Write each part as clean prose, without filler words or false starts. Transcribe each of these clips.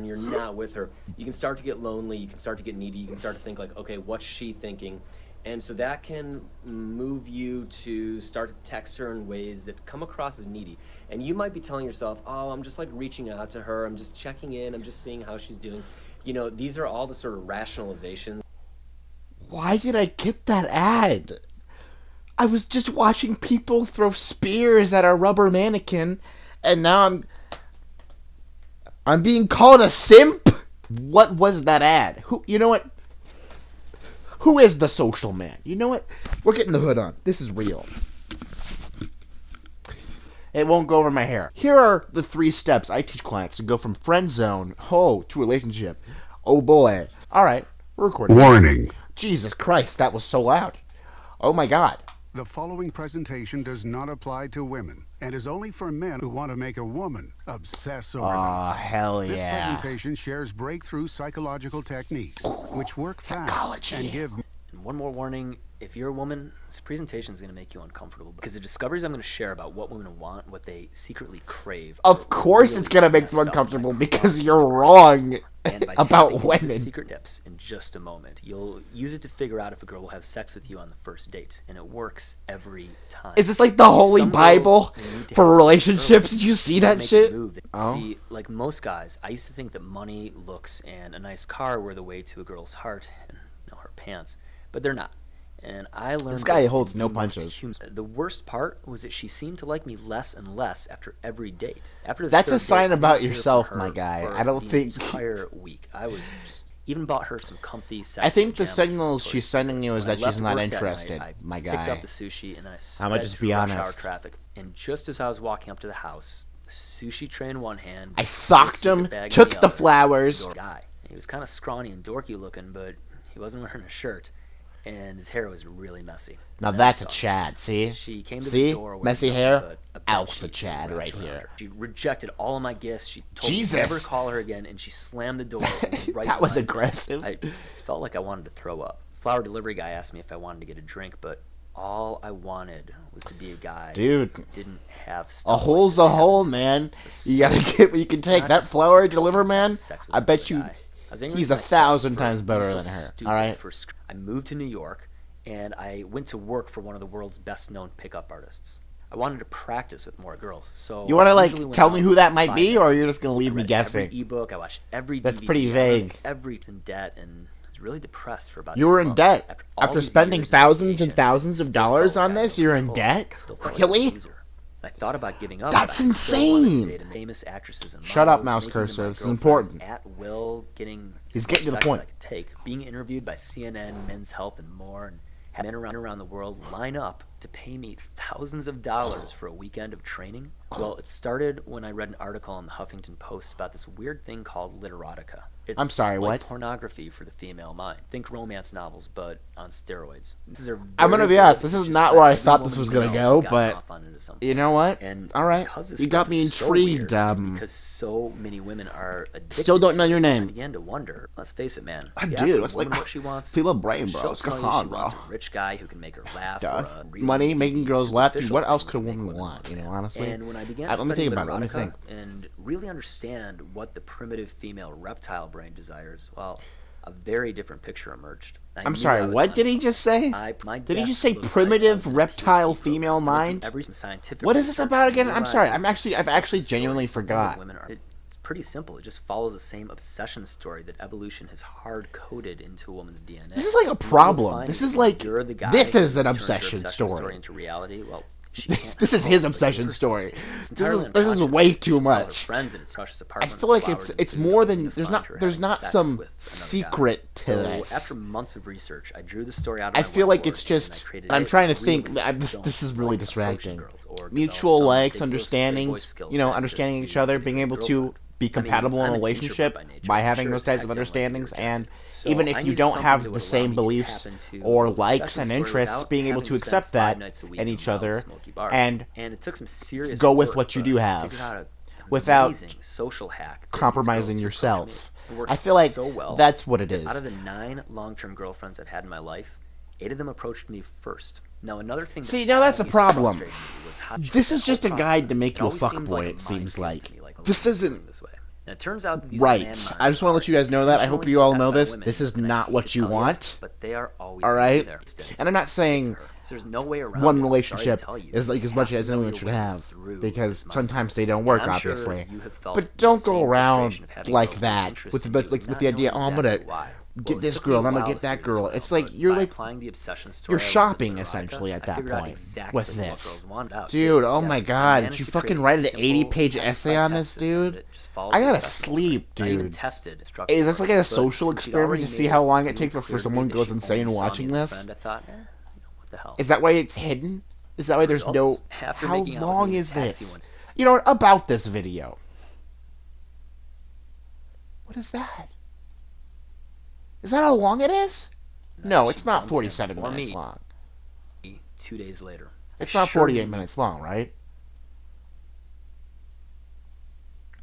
you're not with her, you can start to get lonely, you can start to get needy, you can start to think like, okay, what's she thinking? And so that can move you to start to text her in ways that come across as needy. And you might be telling yourself, oh, I'm just like reaching out to her, I'm just checking in, I'm just seeing how she's doing. You know, these are all the sort of rationalizations. Why did I get that ad? I was just watching people throw spears at a rubber mannequin, and now I'm being called a simp? What was that ad? You know what? Who is the social man? You know what? We're getting the hood on. This is real. It won't go over my hair. Here are the 3 steps I teach clients to go from friend zone, to relationship. Oh boy. Alright, we're recording. Warning. Jesus Christ, that was so loud. Oh my God. The following presentation does not apply to women and is only for men who want to make a woman obsess over them. Oh, hell yeah. This presentation shares breakthrough psychological techniques which work fast and give... And one more warning, if you're a woman, this presentation is going to make you uncomfortable because the discoveries I'm going to share about what women want, what they secretly crave. Of course it's going to make you uncomfortable because you're wrong about women. Secret tips in just a moment. You'll use it to figure out if a girl will have sex with you on the first date, and it works every time. Is this like the Holy Bible for relationships? Did you see that shit? See, like most guys, I used to think that money, looks, and a nice car were the way to a girl's heart and her pants, but they're not. And I learned this guy holds no punches. The worst part was that she seemed to like me less and less after every date. That's a sign about yourself, my guy. I don't think. Entire week, I was just even bought her some comfy. I think the signals she's sending you is that she's not interested, my guy. Picked up the sushi and then I I'm gonna just be honest. Traffic, and just as I was walking up to the house, sushi tray in one hand, I socked him, took the flowers. Guy. He was kind of scrawny and dorky looking, but he wasn't wearing a shirt. And his hair was really messy. Now that's a Chad, see? She came to see? The door Messy hair? Alpha Chad right here. She rejected all of my gifts. She told Jesus. me never call her again, and she slammed the door. Right that was aggressive. I felt like I wanted to throw up. Flower delivery guy asked me if I wanted to get a drink, but all I wanted was to be a guy Dude, who didn't have stuff. A hole's a hole, man. You gotta get what you can take. That flower deliver man, I bet you he's 1,000 times better than her. Alright? I moved to New York, and I went to work for one of the world's best-known pickup artists. I wanted to practice with more girls, so you want to like tell me who that might be, or you're just gonna leave me guessing? Every ebook, I watched every. That's DVD, pretty vague. Every's in debt, and I was really depressed for about. You were in debt after spending thousands and thousands of dollars on this. You're in debt, really? I thought about giving up. That's insane. Famous actresses and shut up, mouse cursor. This is important. At will, He's getting to the point. Being interviewed by CNN, Men's Health, and more, and had men around the world line up to pay me thousands of dollars for a weekend of training. Well, it started when I read an article in the Huffington Post about this weird thing called literotica. It's I'm sorry, like what? Pornography for the female mind. Think romance novels, but on steroids. I'm gonna be honest. This is not where I thought this was gonna go, but you know what? And all right, you got me intrigued. Because so many women are addicted. Still don't know your name. I began to wonder. Let's face it, man. Dude, it's like what she wants. feel a brain, bro. What's going on, bro? A rich guy who can make her laugh. Money, making girls laugh. Dude, what else could a woman want? You know, honestly. And when I began let me think about it. Let me think. And really understand what the primitive female reptile brain desires, well, a very different picture emerged. I'm sorry, what did he just say? Did he just say primitive reptile female mind? What is this about again? I'm sorry. I've actually genuinely forgot. It's pretty simple. It just follows the same obsession story that evolution has hard-coded into a woman's DNA. This is like a problem. This is like this is an obsession story. Into reality. Well, this is his obsession story. This is way too much. I feel like it's more than there's not some secret to this. After months of research, I drew the story out. I feel like it's just. I'm trying to think. This is really distracting. Mutual likes, understandings. You know, understanding each other, being able to be compatible in a relationship by having those types of understandings, and even if you don't have the same beliefs or likes and interests, being able to accept that in each other and go with what you do have without compromising yourself. I feel like that's what it is. Out of the 9 long-term girlfriends I've had in my life, 8 of them approached me first. Now another thing. See, now that's a problem. This is just a guide to make you a fuckboy. It seems like this isn't. Now, it turns out that these Right. landmines I just want to let you guys know that. I hope intentionally you all set know by this. women, This is and I not hate what to you tell want. but they are always All gonna be right? there. And I'm not saying So there's no way around one it. I'm sorry to relationship tell you. is like as You much have as to know anyone your should way have, through because this sometimes they mindset. don't work, And I'm sure obviously. you have felt But the don't go same around frustration of having like girls that interested with in the you, with not the idea, knowing oh, I'm gonna exactly why. get Well, it this took me girl, a and I'm gonna while get to that figure this girl. one It's out, like but you're by like applying the obsession story you're I learned shopping with essentially Erotica, at I that figured out point exactly with what this. girls wanted out, Dude, too. oh Yeah, my I god, did managed you to fucking create write an simple 80-page text essay by on text this, system dude? that just followed I the gotta assessment sleep, framework. I even dude. tested instruction Is this like for it, a but social since she'd experiment already to see made how it long it really takes clear before to me someone that goes she insane only saw me watching as a this? friend, I thought, what the hell? Is that why it's hidden? Is that why there's no... Results, after How making out with long me in is taxi this? one- You know what? About this video. What is that? Is that how long it is? No, it's she not dumped him 47 for minutes me long. 2 days later. It's not Sure 48 minutes long, right?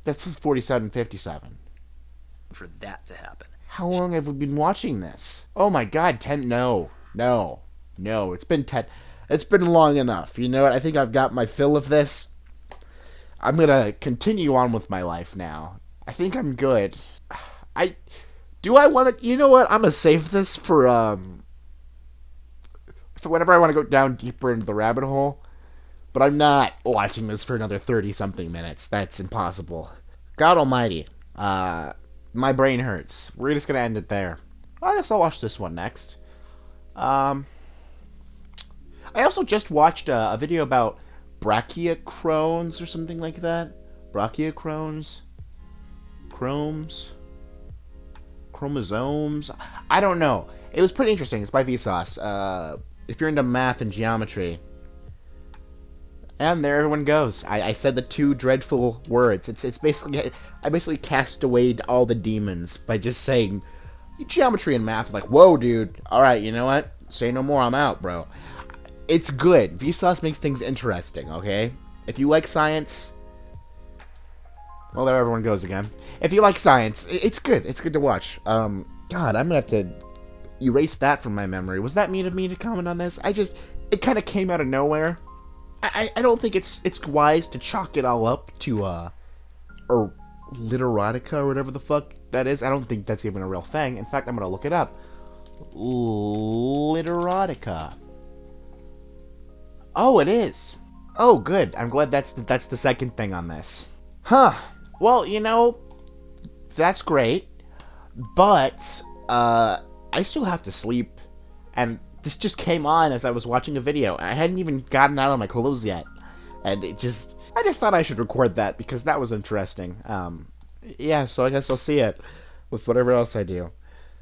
That says 47:57. for that to happen. How long have we been watching this? Oh my god, 10... No. It's been 10... It's been long enough. You know what? I think I've got my fill of this. I'm gonna continue on with my life now. I think I'm good. Do I want to... You know what? I'm gonna save this for whenever I want to go down deeper into the rabbit hole. But I'm not watching this for another 30-something minutes. That's impossible. God almighty. My brain hurts. We're just gonna end it there. I guess I'll watch this one next. I also just watched a video about brachiocrones or something like that. Brachiocrones? Chromosomes? I don't know. It was pretty interesting. It's by Vsauce. If you're into math and geometry. And there everyone goes. I said the two dreadful words. It's basically... I basically cast away all the demons by just saying geometry and math. Like, whoa, dude. Alright, you know what? Say no more. I'm out, bro. It's good. Vsauce makes things interesting, okay? If you like science... Well, there everyone goes again. If you like science, it's good. It's good to watch. God, I'm gonna have to erase that from my memory. Was that mean of me to comment on this? It kind of came out of nowhere. I don't think it's wise to chalk it all up to, or literotica or whatever the fuck that is. I don't think that's even a real thing. In fact, I'm gonna look it up. Literotica. Oh, it is. Oh, good. I'm glad that's the second thing on this. Huh. Well, you know, that's great. But, I still have to sleep. And this just came on as I was watching a video. I hadn't even gotten out of my clothes yet. And I just thought I should record that because that was interesting. Yeah, so I guess I'll see it with whatever else I do.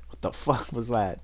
What the fuck was that?